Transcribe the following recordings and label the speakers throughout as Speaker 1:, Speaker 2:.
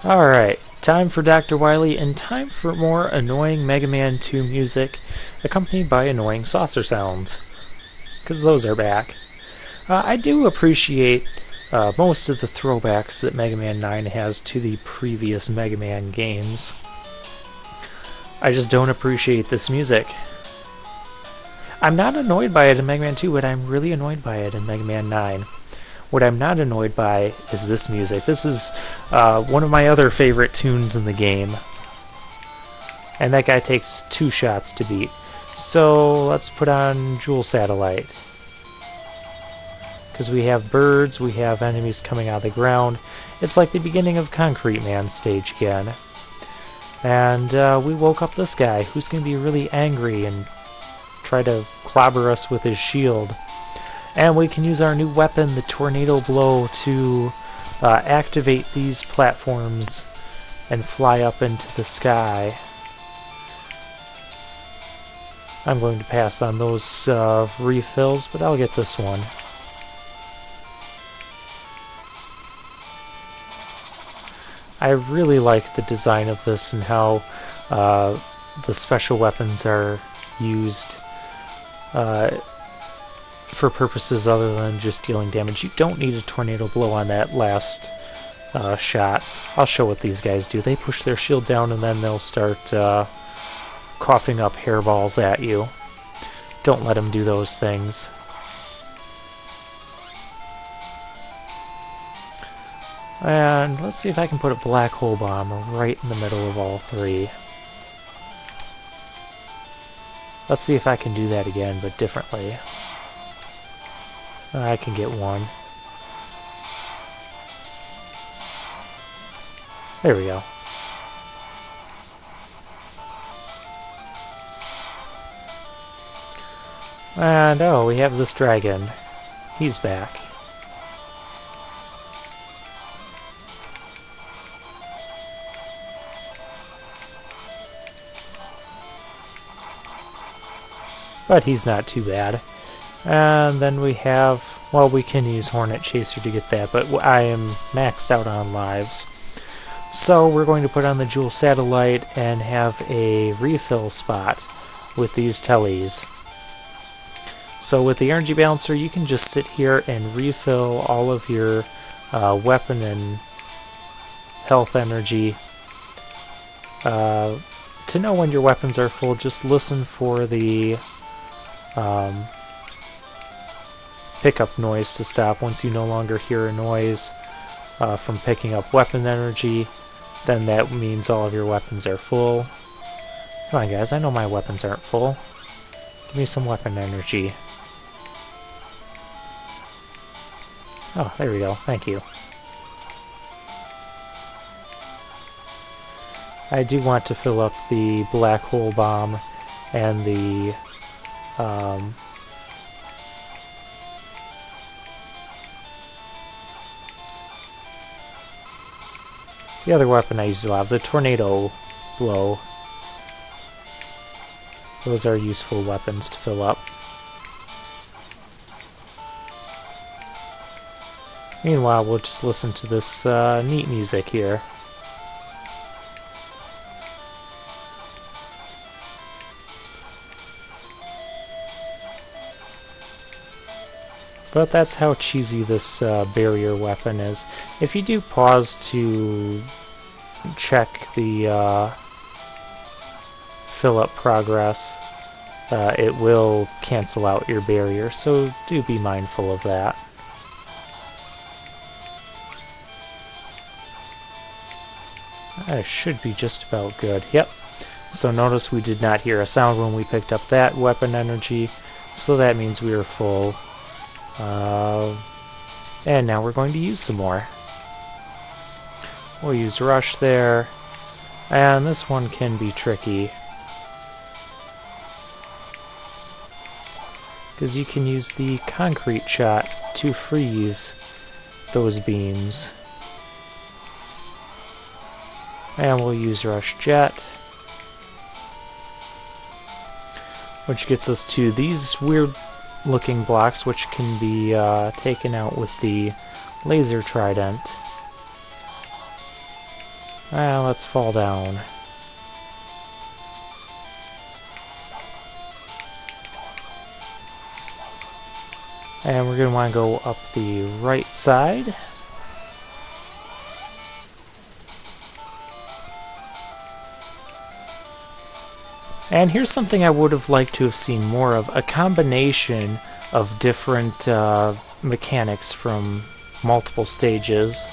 Speaker 1: Alright, time for Dr. Wily and time for more annoying Mega Man 2 music accompanied by annoying saucer sounds. Because those are back. I do appreciate most of the throwbacks that Mega Man 9 has to the previous Mega Man games. I just don't appreciate this music. I'm not annoyed by it in Mega Man 2, but I'm really annoyed by it in Mega Man 9. What I'm not annoyed by is this music. This is one of my other favorite tunes in the game. And that guy takes 2 shots to beat. So let's put on Jewel Satellite. Because we have birds, we have enemies coming out of the ground. It's like the beginning of Concrete Man stage again. And we woke up this guy, who's going to be really angry and try to clobber us with his shield. And we can use our new weapon, the Tornado Blow, to activate these platforms and fly up into the sky. I'm going to pass on those refills, but I'll get this one. I really like the design of this and how the special weapons are used for purposes other than just dealing damage. You don't need a tornado blow on that last shot. I'll show what these guys do. They push their shield down and then they'll start coughing up hairballs at you. Don't let them do those things. And let's see if I can put a black hole bomb right in the middle of all 3. Let's see if I can do that again, but differently. I can get one. There we go. And oh, we have this dragon. He's back. But he's not too bad. And then we have, well, we can use Hornet Chaser to get that, but I am maxed out on lives. So we're going to put on the Jewel Satellite and have a refill spot with these tellies. So with the Energy Balancer, you can just sit here and refill all of your weapon and health energy. To know when your weapons are full, just listen for the pickup noise to stop. Once you no longer hear a noise from picking up weapon energy, then that means all of your weapons are full. Come on guys, I know my weapons aren't full. Give me some weapon energy. Oh, there we go. Thank you. I do want to fill up the black hole bomb and the other weapon I used to have, the Tornado Blow. Those are useful weapons to fill up. Meanwhile, we'll just listen to this neat music here. But that's how cheesy this barrier weapon is. If you do pause to check the fill-up progress, it will cancel out your barrier, so do be mindful of that. That should be just about good. Yep. So notice we did not hear a sound when we picked up that weapon energy, so that means we are full. And now we're going to use some more. We'll use Rush there, and this one can be tricky, because you can use the concrete shot to freeze those beams. And we'll use Rush Jet, which gets us to these weird looking blocks, which can be taken out with the laser trident. Let's fall down. And we're going to want to go up the right side. And here's something I would have liked to have seen more of, a combination of different mechanics from multiple stages.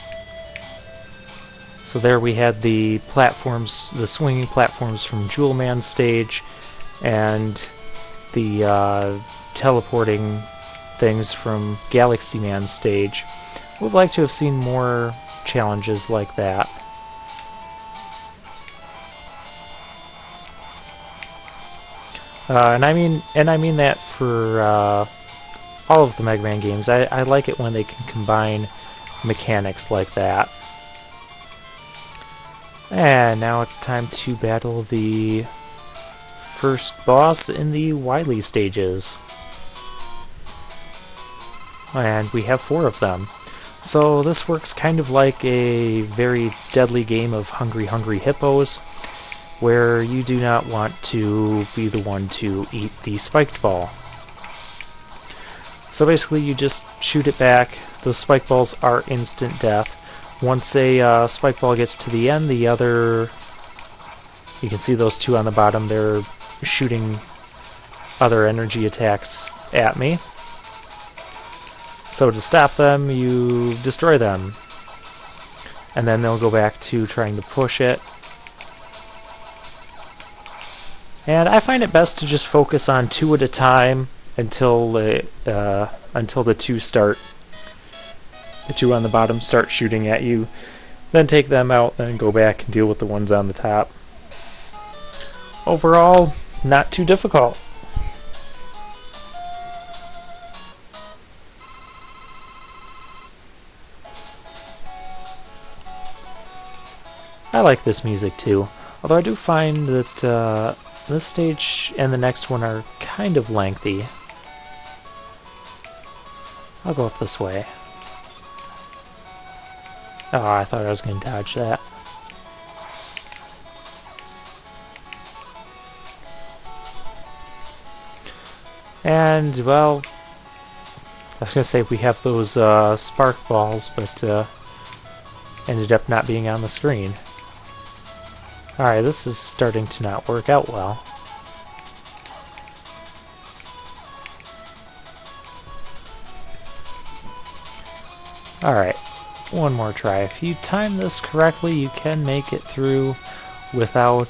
Speaker 1: So there we had the platforms, the swinging platforms from Jewel Man stage, and the teleporting things from Galaxy Man stage. Would like to have seen more challenges like that. And I mean that for all of the Mega Man games. I like it when they can combine mechanics like that. And now it's time to battle the first boss in the Wily stages. And we have 4 of them. So this works kind of like a very deadly game of Hungry Hungry Hippos, where you do not want to be the one to eat the spiked ball. So basically you just shoot it back. Those spike balls are instant death. Once a spike ball gets to the end, the other... You can see those 2 on the bottom, they're shooting other energy attacks at me. So to stop them, you destroy them. And then they'll go back to trying to push it. And I find it best to just focus on 2 at a time until the 2 on the bottom start shooting at you. Then take them out, then go back and deal with the ones on the top. Overall, not too difficult. I like this music too, although I do find that this stage and the next one are kind of lengthy. I'll go up this way. Oh, I thought I was going to dodge that. And, well, I was going to say we have those spark balls, but ended up not being on the screen. Alright, this is starting to not work out well. Alright, one more try. If you time this correctly, you can make it through without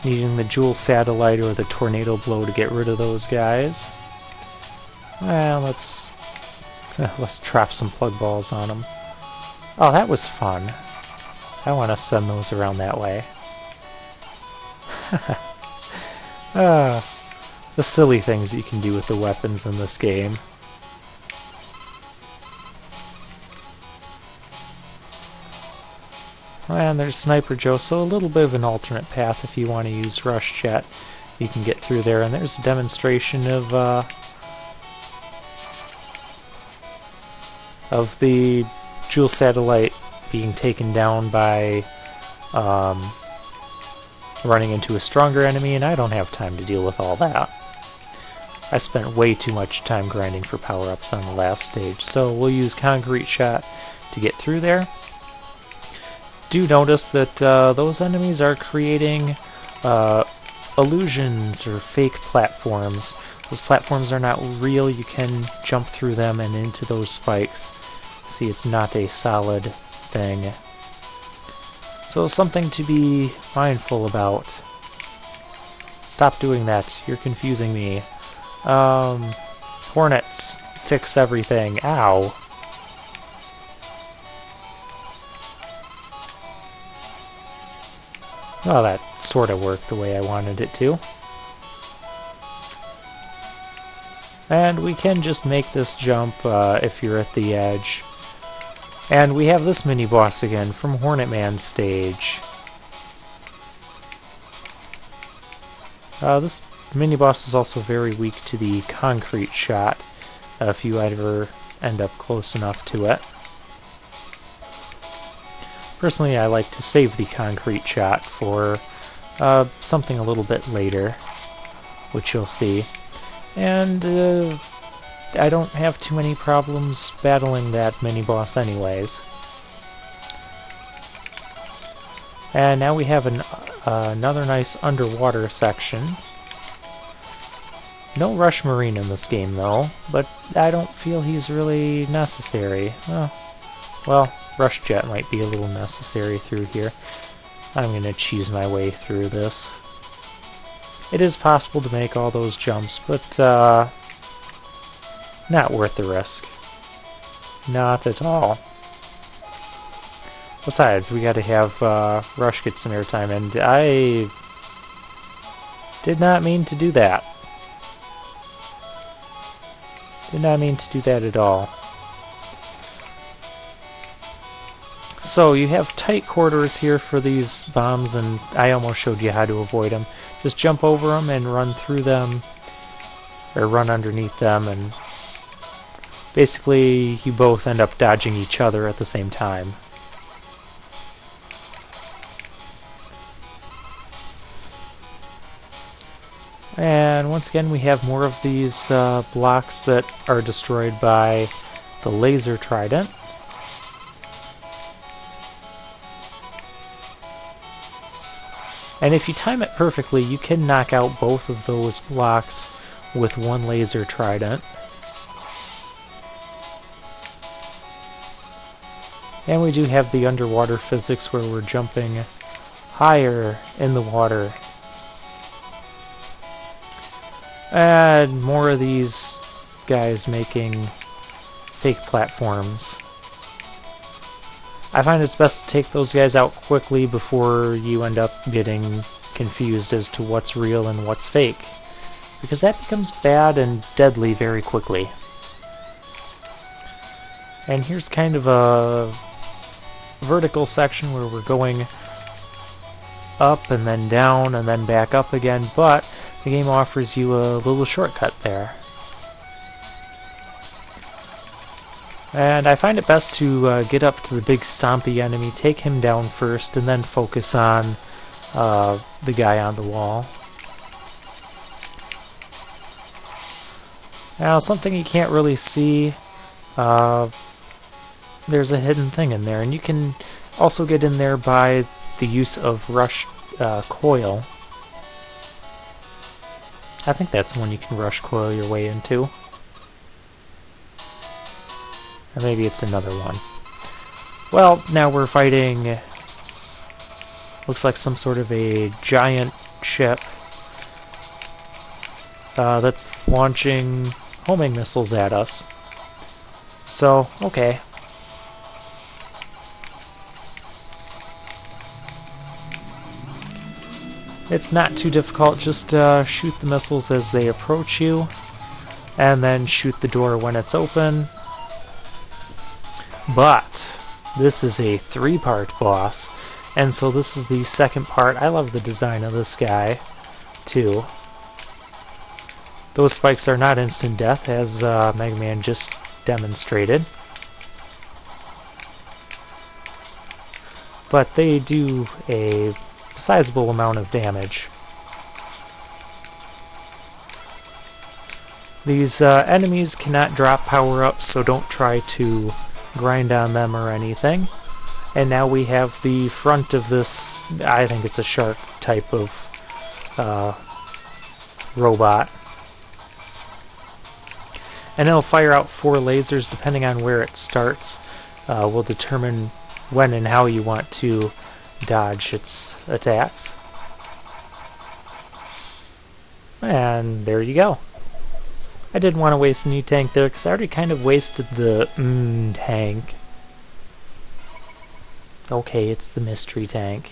Speaker 1: needing the Jewel Satellite or the Tornado Blow to get rid of those guys. Well, let's trap some plug balls on them. Oh, that was fun. I want to send those around that way. The silly things you can do with the weapons in this game. And there's Sniper Joe, so a little bit of an alternate path if you want to use Rush Jet. You can get through there, and there's a demonstration of the Jewel Satellite being taken down by running into a stronger enemy, and I don't have time to deal with all that. I spent way too much time grinding for power-ups on the last stage, so we'll use Concrete Shot to get through there. Do notice that those enemies are creating illusions or fake platforms. Those platforms are not real. You can jump through them and into those spikes. See, it's not a solid thing. So something to be mindful about. Stop doing that. You're confusing me. Hornets. Fix everything. Ow. Oh, that sort of worked the way I wanted it to. And we can just make this jump if you're at the edge. And we have this mini-boss again from Hornet Man stage. This mini-boss is also very weak to the Concrete Shot, if you ever end up close enough to it. Personally, I like to save the concrete shot for something a little bit later, which you'll see. And I don't have too many problems battling that mini-boss anyways. And now we have another nice underwater section. No Rush Marine in this game though, but I don't feel he's really necessary. Well, Rush Jet might be a little necessary through here. I'm gonna cheese my way through this. It is possible to make all those jumps, but not worth the risk. Not at all. Besides, we gotta have Rush get some airtime, and I did not mean to do that. Did not mean to do that at all. So you have tight quarters here for these bombs, and I almost showed you how to avoid them. Just jump over them and run through them, or run underneath them, and basically you both end up dodging each other at the same time. And once again we have more of these blocks that are destroyed by the laser trident. And if you time it perfectly, you can knock out both of those blocks with one laser trident. And we do have the underwater physics where we're jumping higher in the water. And more of these guys making fake platforms. I find it's best to take those guys out quickly before you end up getting confused as to what's real and what's fake, because that becomes bad and deadly very quickly. And here's kind of a vertical section where we're going up and then down and then back up again, but the game offers you a little shortcut there. And I find it best to get up to the big stompy enemy, take him down first, and then focus on the guy on the wall. Now, something you can't really see, there's a hidden thing in there, and you can also get in there by the use of Rush Coil. I think that's the one you can Rush Coil your way into. Or maybe it's another one. Well, now we're fighting, looks like some sort of a giant ship that's launching homing missiles at us. So, okay. It's not too difficult, just shoot the missiles as they approach you, and then shoot the door when it's open. But this is a 3-part boss, and so this is the second part. I love the design of this guy, too. Those spikes are not instant death, as Mega Man just demonstrated. But they do a sizable amount of damage. These enemies cannot drop power-ups, so don't try to grind on them or anything. And now we have the front of this, I think it's a shark type of robot. And it'll fire out 4 lasers depending on where it starts. Will determine when and how you want to dodge its attacks. And there you go. I didn't want to waste a new tank there because I already kind of wasted the tank. Okay, it's the mystery tank.